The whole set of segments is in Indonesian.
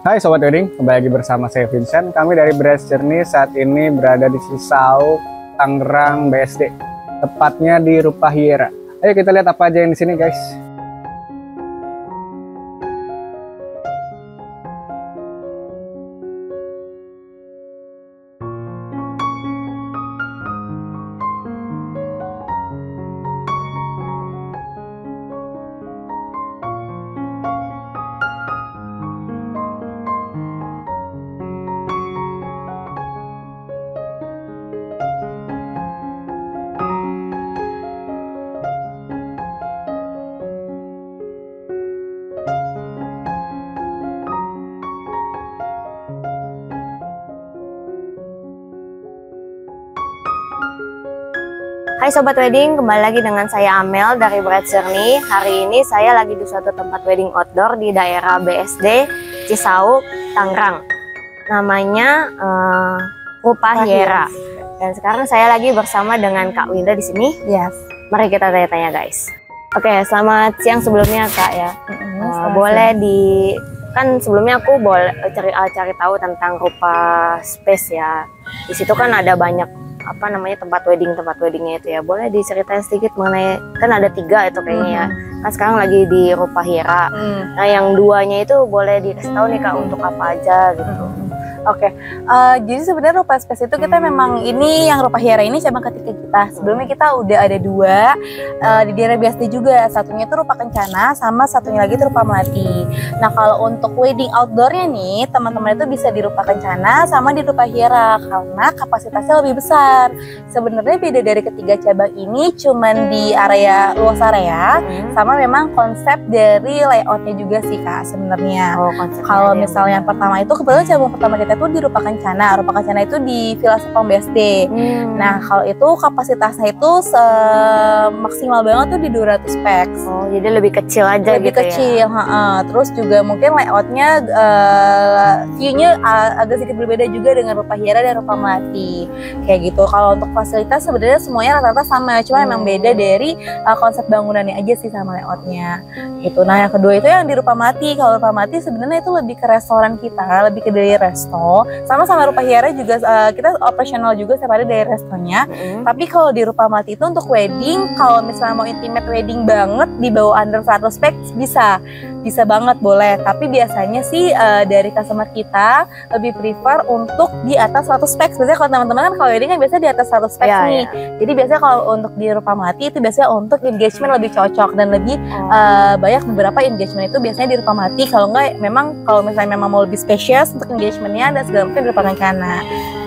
Hai Sobat Wedding, kembali lagi bersama saya Vincent. Kami dari Bright Journey saat ini berada di Cisauk, Tangerang, BSD. Tepatnya di Rupahiera. Ayo kita lihat apa aja yang di sini, guys. Hai Sobat Wedding, kembali lagi dengan saya Amel dari Bright Journey. Hari ini saya lagi di suatu tempat wedding outdoor di daerah BSD, Cisauk, Tangerang. Namanya Rupahiera. Dan sekarang saya lagi bersama dengan Kak Winda di sini. Yes. Mari kita tanya-tanya, guys. Oke, selamat siang sebelumnya Kak ya. Boleh kan sebelumnya aku boleh cari tahu tentang Rupa Space ya. Di situ kan ada banyak tempat weddingnya itu ya. Boleh diceritain sedikit mengenai, kan ada 3 itu kayaknya ya. Kan sekarang lagi di Rupahiera. Nah yang 2-nya itu boleh dikasih tahu nih Kak untuk apa aja gitu. Oke. Jadi sebenarnya Rupa Space itu kita memang ini yang Rupahiera ini cabang ketiga kita. Sebelumnya kita udah ada 2 di daerah BSD juga. Satunya itu Rupa Kencana, sama satunya lagi itu Rupa Melati. Nah kalau untuk wedding outdoornya nih, teman-teman itu bisa di Rupa Kencana sama di Rupahiera karena kapasitasnya lebih besar. Sebenarnya beda dari ketiga cabang ini cuman di area luas area, sama memang konsep dari layoutnya juga sih Kak sebenarnya. Kalau misalnya yang pertama itu kebetulan cabang pertama kita itu di Rupa Kencana. Rupa Kencana itu di Villa Sepang BSD. Nah kalau itu kapasitasnya itu maksimal banget tuh di 200 pax. Oh jadi lebih kecil aja lebih gitu kecil, ya? Terus juga mungkin layoutnya view-nya agak sedikit berbeda juga dengan Rupahiera dan Rupa Melati kayak gitu. Kalau untuk fasilitas sebenarnya semuanya rata-rata sama, cuma emang beda dari konsep bangunannya aja sih sama layoutnya gitu. Nah yang kedua itu yang di Rupa Melati. Kalau Rupa Melati sebenarnya itu lebih ke restoran kita, lebih ke dari resto. Sama Rupahiera juga kita operasional juga setiap hari dari restonya. Tapi kalau di Rupa Melati itu untuk wedding, kalau misalnya mau intimate wedding banget di bawah under 100 pax bisa banget boleh. Tapi biasanya sih dari customer kita lebih prefer untuk di atas 100 pax. Biasanya kalau teman-teman kan kalau wedding kan biasanya di atas 100 pax nih. Jadi biasanya kalau untuk di Rupa Melati itu biasanya untuk engagement lebih cocok dan lebih banyak beberapa engagement itu biasanya di Rupa Melati. Kalau enggak memang kalau misalnya memang mau lebih spesies untuk engagementnya dan segala macam di Rupa Kencana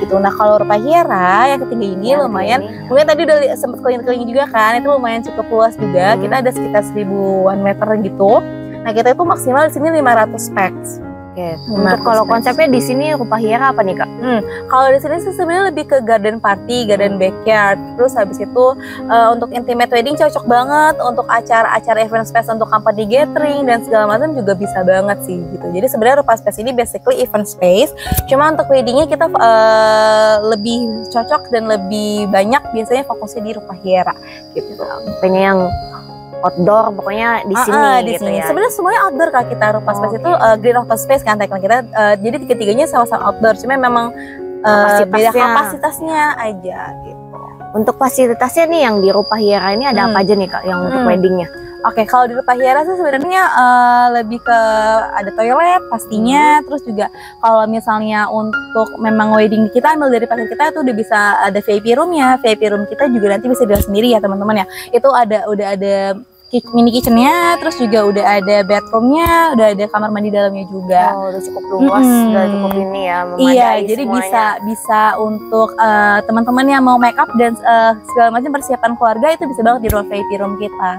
gitu. Nah kalau Rupahiera yang ketiga ini lumayan, mungkin tadi udah sempat keliling-keliling juga kan, itu lumayan cukup luas juga. Kita ada sekitar 1000-an meter gitu. Nah kita itu maksimal di sini 500 pax. Oke. Untuk kalau konsepnya di sini Rupahiera apa nih Kak? Kalau di sini sebenarnya lebih ke garden party, garden backyard. Terus habis itu untuk intimate wedding cocok banget, untuk acara-acara event space untuk company gathering dan segala macam juga bisa banget sih gitu. Jadi sebenarnya Rupa Space ini basically event space. Cuma untuk weddingnya kita lebih cocok dan lebih banyak biasanya fokusnya di Rupahiera gitu. Pengen yang outdoor pokoknya di sini gitu ya. Sebenarnya semuanya outdoor Kak kita. Rupa Space itu green open space kan tagline kita. Jadi tiga-tiganya sama-sama outdoor. Cuma memang beda kapasitasnya aja gitu. Untuk fasilitasnya nih yang di Rupahiera ini ada apa aja nih Kak yang untuk weddingnya? Oke, kalau di Rupahiera sih sebenarnya lebih ke ada toilet pastinya. Terus juga kalau misalnya untuk memang wedding kita ambil dari paket kita itu udah bisa ada VIP roomnya. VIP room kita juga nanti bisa dilihat sendiri ya teman-teman ya. Itu udah ada mini kitchennya, terus juga udah ada bedroomnya, udah ada kamar mandi dalamnya juga. Oh, udah cukup luas, udah cukup ini ya, memadai. Iya, jadi bisa untuk teman-teman yang mau make up dan segala macam persiapan keluarga itu bisa banget di ruang VIP room kita,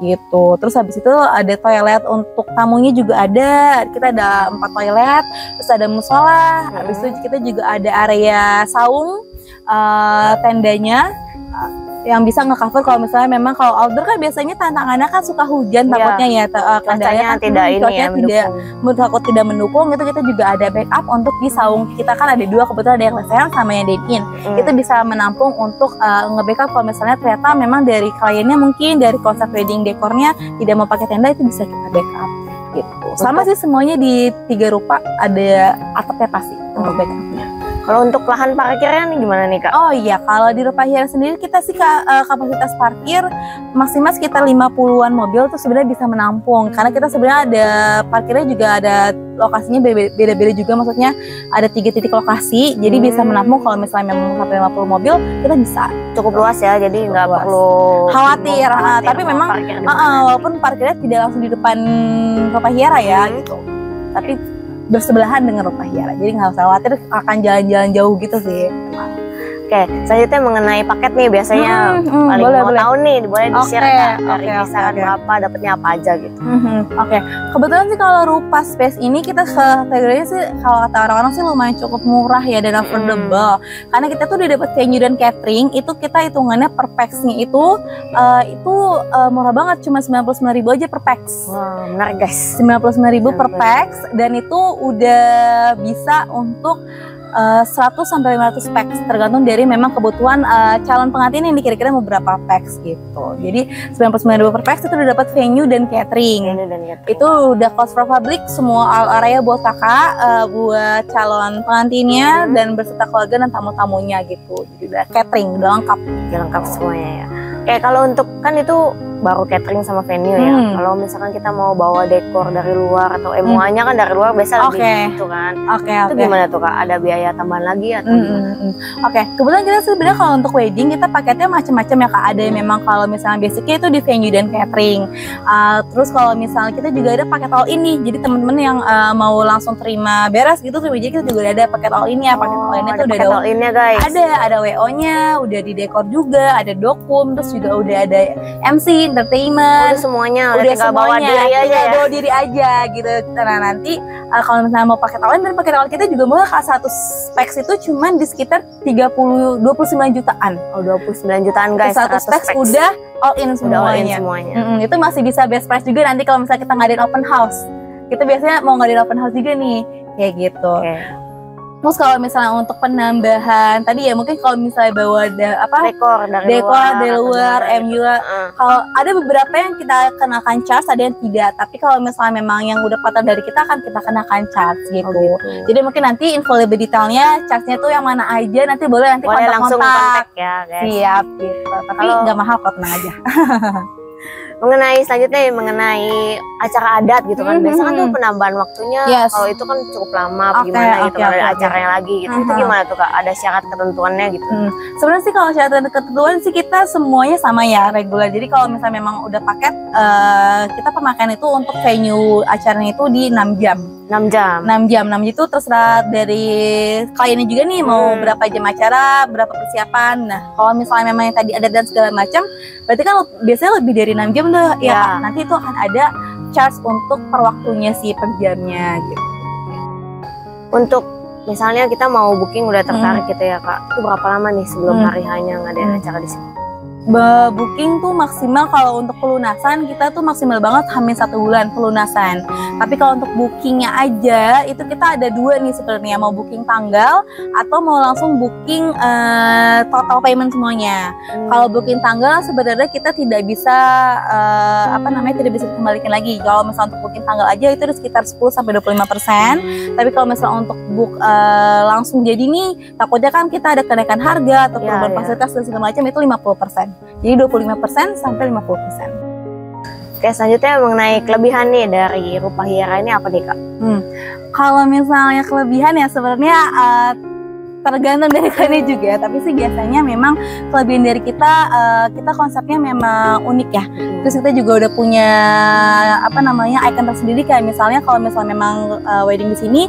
gitu. Terus habis itu ada toilet untuk tamunya juga ada. Kita ada 4 toilet, terus ada musola. Habis itu kita juga ada area saung, tendanya. Yang bisa nge-cover kalau misalnya memang kalau outdoor kan biasanya tantangannya kan suka hujan takutnya ya kendalanya kan tidak mendukung itu kita juga ada backup untuk di saung kita kan ada 2 kebetulan ada yang lesehan sama yang dine-in itu bisa menampung untuk nge-backup kalau misalnya ternyata memang dari kliennya mungkin dari konsep wedding dekornya tidak mau pakai tenda itu bisa kita backup gitu. Sama sih semuanya di 3 rupa ada atapnya pasti untuk backupnya. Kalau untuk lahan parkirnya nih gimana nih Kak? Oh iya, kalau di Rupa Hiera sendiri kita sih kapasitas parkir maksimal sekitar 50-an mobil tuh sebenarnya bisa menampung. Karena kita sebenarnya ada parkirnya juga ada lokasinya beda-beda juga, maksudnya ada 3 titik lokasi. Jadi bisa menampung kalau misalnya memang sampai 50 mobil kita bisa. Cukup luas ya, jadi nggak perlu khawatir. Tapi memang walaupun parkirnya tidak langsung di depan Rupa Hiera ya gitu. Tapi bersebelahan dengan Rupa Hiera, jadi nggak usah khawatir akan jalan-jalan jauh gitu sih. Oke, selanjutnya mengenai paket nih, biasanya paling mau tahu nih, boleh di-share dari kisaran berapa, dapatnya apa aja gitu. Oke, kebetulan sih kalau Rupa Space ini kita kategorinya sih kalau kata orang-orang sih lumayan cukup murah ya dan affordable. Karena kita tuh udah dapat venue dan catering, itu kita hitungannya per pax-nya itu murah banget, cuma 99.000 aja per pax. Wah, menarik guys. 99.000 per pax, dan itu udah bisa untuk 100 sampai 500 packs tergantung dari memang kebutuhan calon pengantin yang kira-kira mau berapa packs gitu. Jadi 99.000 per packs itu udah dapat venue dan catering. Itu udah cost for public, semua area buat kakak, buat calon pengantinnya dan berserta keluarga dan tamu-tamunya gitu. Jadi udah catering, udah lengkap. Udah lengkap semuanya ya. Kayak kalau untuk kan itu baru catering sama venue ya. Kalau misalkan kita mau bawa dekor dari luar atau MUA-nya kan dari luar biasa lebih gitu kan. Itu gimana tuh Kak? Ada biaya tambahan lagi atau Oke, kebetulan kita sebenarnya kalau untuk wedding kita paketnya macam-macam ya Kak. Ada yang memang kalau misalnya basicnya itu di venue dan catering. Terus kalau misalnya kita juga ada paket all ini. Jadi teman-teman yang mau langsung terima beres gitu, terima kita juga ada paket all ini ya. Paket all ini tuh udah ada all in-nya guys. Ada WO-nya, udah di dekor juga, ada dokum, terus juga udah ada MC, entertainment, udah semuanya, udah tinggal bawa diri aja ya. Bawa diri aja gitu. Nah nanti kalau misalnya mau paket all-in, dan paket all kita juga murah Kak. 100 packs itu cuman di sekitar 29 jutaan. Oh, 29 jutaan guys. 100 packs udah all in semuanya. Itu masih bisa best price juga nanti kalau misalnya kita ngadain open house. Kita biasanya mau ngadain open house juga nih, kayak gitu. Terus kalau misalnya untuk penambahan tadi ya mungkin kalau misalnya bawa dekor dari luar MUA, kalau ada beberapa yang kita kenakan charge, ada yang tidak. Tapi kalau misalnya memang yang udah patah dari kita akan kita kenakan charge gitu. Jadi mungkin nanti info lebih detailnya charge-nya tuh yang mana aja, nanti boleh nanti kontak ya guys. Siap gitu. Tapi nggak mahal kok, tenang aja. Selanjutnya mengenai acara adat gitu kan, biasanya kan tuh penambahan waktunya kalau itu kan cukup lama gimana gitu, ada acaranya lagi gitu. Itu gimana tuh Kak, ada syarat ketentuannya gitu? Sebenarnya sih kalau syarat dan ketentuan sih kita semuanya sama ya, reguler. Jadi kalau misalnya memang udah paket, kita pemakaian itu untuk venue acaranya itu di 6 jam. 6 jam itu terserah dari kliennya juga nih mau berapa jam acara, berapa persiapan. Nah kalau misalnya memang yang tadi ada dan segala macam, berarti kan biasanya lebih dari 6 jam tuh ya. Nanti itu akan ada charge untuk per waktunya sih, per jamnya gitu. Untuk misalnya kita mau booking udah tertarik gitu ya Kak, itu berapa lama nih sebelum hari hanya ngadain acara di sini? Booking tuh maksimal kalau untuk pelunasan kita tuh maksimal banget hamin 1 bulan pelunasan. Tapi kalau untuk bookingnya aja itu kita ada 2 nih sebenarnya, mau booking tanggal atau mau langsung booking total payment semuanya. Kalau booking tanggal sebenarnya kita tidak bisa tidak bisa dikembalikan lagi. Kalau misalnya untuk booking tanggal aja itu sekitar 10-25%. Tapi kalau misalnya untuk book langsung jadi nih, takutnya kan kita ada kenaikan harga atau perubahan fasilitas dan segala macam, itu 50%. Jadi 25% sampai 50%. Oke, selanjutnya mengenai kelebihan nih dari Rupa Hiera ini apa nih Kak? Kalau misalnya kelebihan ya sebenarnya tergantung dari kliennya juga, tapi sih biasanya memang kelebihan dari kita konsepnya memang unik ya. Terus kita juga udah punya icon tersendiri, kayak misalnya kalau misalnya memang wedding di sini,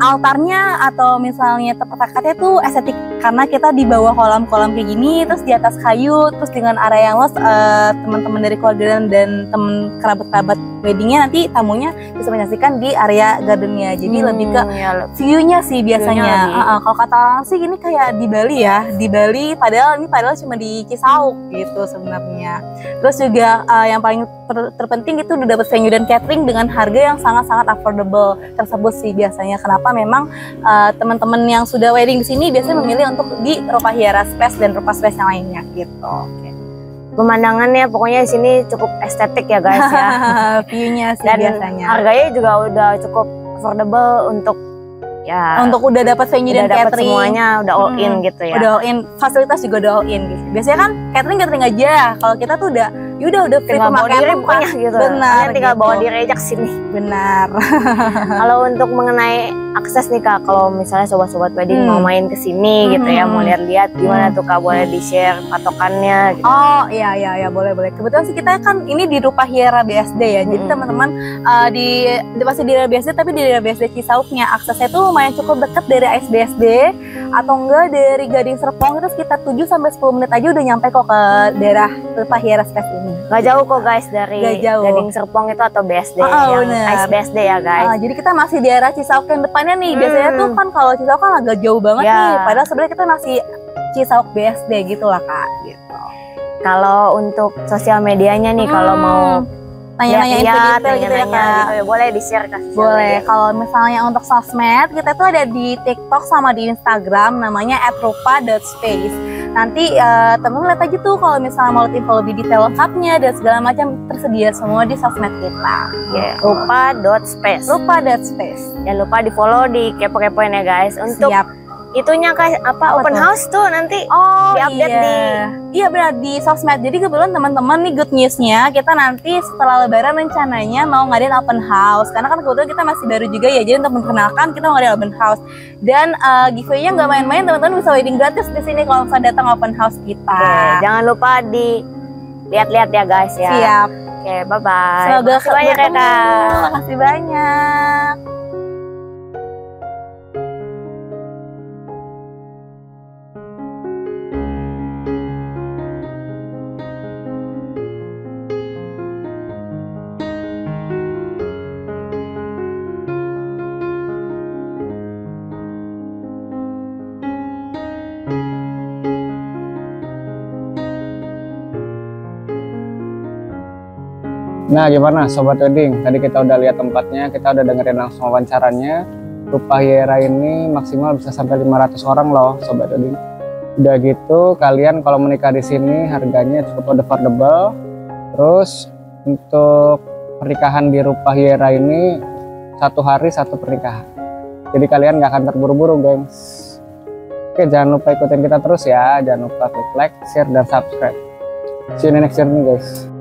altarnya atau misalnya tempat akadnya tuh estetik karena kita di bawah kolam-kolam kayak gini, terus di atas kayu, terus dengan area yang luas, teman-teman dari keluarga dan teman kerabat-kerabat weddingnya nanti tamunya bisa menyaksikan di area gardennya. Jadi lebih ke view-nya sih biasanya. Kalau kata orang sih ini kayak di Bali ya, di Bali padahal cuma di Cisauk gitu sebenarnya. Terus juga yang paling terpenting itu udah dapat venue dan catering dengan harga yang sangat-sangat affordable tersebut sih biasanya. Kenapa memang teman-teman yang sudah wedding di sini biasanya memilih untuk di Rupa Hiera Space dan Rupa Space yang lainnya gitu. pemandangannya pokoknya di sini cukup estetik ya guys ya. View-nya sih Dan biasanya. harganya juga udah cukup affordable untuk ya Untuk udah dapat venue udah dan dapat catering. semuanya udah all in gitu ya. Udah all in, fasilitas juga udah all in gitu. Biasanya kan catering aja. Kalau kita tuh udah free tinggal bawa pemakai diri tempat. pokoknya gitu. Benar. Kalian tinggal gitu. bawa diri aja ke sini. Benar. Kalau untuk mengenai akses nih Kak, kalau misalnya sobat-sobat wedding mau main ke sini gitu ya, mau lihat-lihat gimana tuh Kak, boleh di-share patokannya gitu. Oh iya boleh. Kebetulan sih kita kan ini di Rupahiera BSD ya. Jadi teman-teman masih di BSD, tapi di BSD Cisauknya aksesnya tuh lumayan cukup dekat dari ASBSD atau enggak dari Gading Serpong, itu sekitar 7 sampai 10 menit aja udah nyampe kok ke daerah Rupahiera Space ini. Gak jauh kok guys dari Gak jauh. Gading Serpong itu atau BSD yang bener. ASBSD ya guys. Jadi kita masih di daerah Cisauk yang depannya nih. Biasanya tuh kan kalau Cisauk kan agak jauh banget Ya. nih. Padahal sebenarnya kita masih Cisauk BSD gitu lah Kak. Gitu. Kalau untuk sosial medianya nih, kalau mau Tanya-nanya info lihat-lihat, detail gitu ya Kak. gitu ya, boleh di-share ke sosial Boleh. media. Kalau misalnya untuk sosmed, kita tuh ada di TikTok sama di Instagram, namanya @rupa.space. Nanti temen lihat aja tuh kalau misalnya mau lihat info lebih detail lengkapnya dan segala macam, tersedia semua di sosmed kita. Ya, rupa.space. Rupa.space. Jangan lupa di-follow, di kepo-kepoin ya guys. Untuk Siap. itunya Kak, apa open tuh? house tuh nanti Oh di-update iya benar di sosmed. Jadi kebetulan teman-teman nih, good newsnya kita nanti setelah lebaran rencananya mau ngadain open house, karena kan kebetulan kita masih baru juga ya, jadi untuk memperkenalkan kita mau ngadain open house. Dan giveaway-nya nggak main-main, teman-teman bisa wedding gratis di sini kalau misalnya datang open house kita. Oke, jangan lupa di lihat-lihat ya guys ya. Siap. Oke, bye-bye. Semoga Makasih banyak ya bertemu. Kak. Makasih banyak. Nah gimana Sobat Wedding, tadi kita udah lihat tempatnya, kita udah dengerin langsung wawancaranya. Rupahiera ini maksimal bisa sampai 500 orang loh Sobat Wedding. Udah gitu kalian kalau menikah di sini harganya cukup affordable. Terus untuk pernikahan di Rupahiera ini 1 hari 1 pernikahan. Jadi kalian nggak akan terburu-buru gengs. Oke, jangan lupa ikutin kita terus ya. Jangan lupa klik like, share, dan subscribe. See you in the next journey guys.